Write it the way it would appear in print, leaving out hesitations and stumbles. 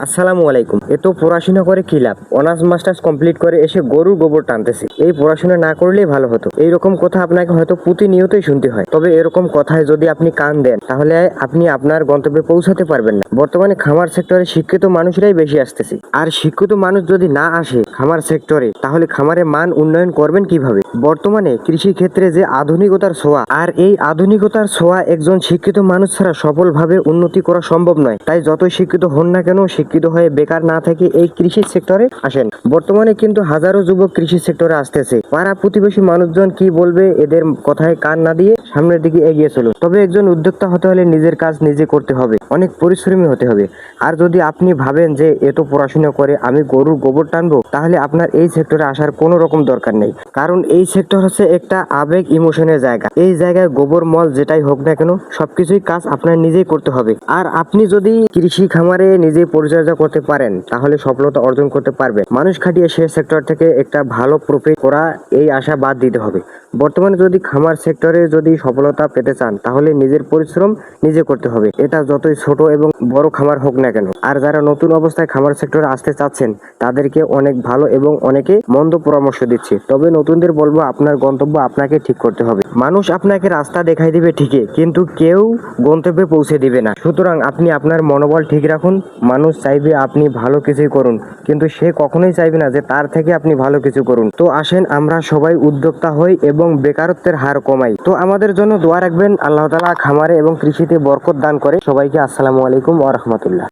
আসসালামু আলাইকুম। এত পড়াশোনা করে কি লাভ? অনার্স মাস্টার্স কমপ্লিট করে এসে গরুর গোবর টানতেছি। এই পড়াশোনা না করলেই ভালো হতো। এইরকম কথা আপনাকে হয়তো প্রতিনিয়তই শুনতে হয়। তবে এরকম কথায় যদি আপনি কান দেন তাহলে আপনি আপনার গন্তব্যে পৌঁছাতে পারবেন না। বর্তমানে খামার সেক্টরে শিক্ষিত মানুষরাই বেশি আসতেছে। আর শিক্ষিত মানুষ যদি না আসে খামার সেক্টরে তাহলে খামারের মান উন্নয়ন করবেন কিভাবে? বর্তমানে কৃষি ক্ষেত্রে যে আধুনিকতার ছোঁয়া, আর এই আধুনিকতার ছোঁয়া একজন শিক্ষিত মানুষ ছাড়া সফলভাবে উন্নতি করা সম্ভব নয়। তাই যতই শিক্ষিত হন না কেন, শিক্ষিত হয়ে বেকার না থেকে এই কৃষি সেক্টরে আসেন। বর্তমানে কিন্তু হাজারো যুবক কৃষি সেক্টরে আসতেছে। পাড়া প্রতিবেশী মানুষজন কি বলবে এদের কথায় কান না দিয়ে সামনের দিকে এগিয়ে চলুন। তবে একজন উদ্যোক্তা হতে হলে নিজের কাজ নিজে করতে হবে, অনেক পরিশ্রমী হতে হবে। আর যদি আপনি ভাবেন যে এত পড়াশোনা করে আমি গরুর গোবর টানবো, তাহলে আপনার এই সেক্টরে আসার কোনো রকম দরকার নেই। কারণ এই সেক্টর হচ্ছে একটা আবেগ ইমোশনের জায়গা। এই জায়গায় গোবর মল যেটাই হোক না কেন সবকিছুই কাজ আপনার নিজেই করতে হবে। আর আপনি যদি কৃষি খামারে নিজে পরিচর্যা করতে পারেন তাহলে সফলতা অর্জন করতে পারবেন। মানুষ খাটিয়ে সে সেক্টর থেকে একটা ভালো প্রফিট করা এই আশা বাদ দিতে হবে। বর্তমানে যদি খামার সেক্টরে যদি সফলতা পেতে চান তাহলে নিজের পরিশ্রম নিজে করতে হবে। এটা যতই ছোট এবং বড় খামার হোক না কেন। আর যারা নতুন অবস্থায় খামার সেক্টরে আসতে চাচ্ছেন তাদেরকে অনেক ভালো এবং অনেকে মন্দ পরামর্শ দিচ্ছে। তবে নতুনদের বলবো আপনার গন্তব্য আপনাকে ঠিক করতে হবে। মানুষ আপনাকে রাস্তা দেখাই দিবে ঠিকই, কিন্তু কেউ গন্তব্যে পৌঁছে দিবে না। সুতরাং আপনি আপনার মনোবল ঠিক রাখুন। মানুষ চাইবে আপনি ভালো কিছুই করুন, কিন্তু সে কখনোই চাইবে না যে তার থেকে আপনি ভালো কিছু করুন। তো আসেন আমরা সবাই উদ্যোক্তা হই এবং বেকারত্বের হার কমাই। তো আমাদের জন্য দোয়া রাখবেন। আল্লাহ তাআলা খামারে এবং কৃষিতে বরকত দান করে। সবাইকে আসসালামু আলাইকুম ওয়া রাহমাতুল্লাহ।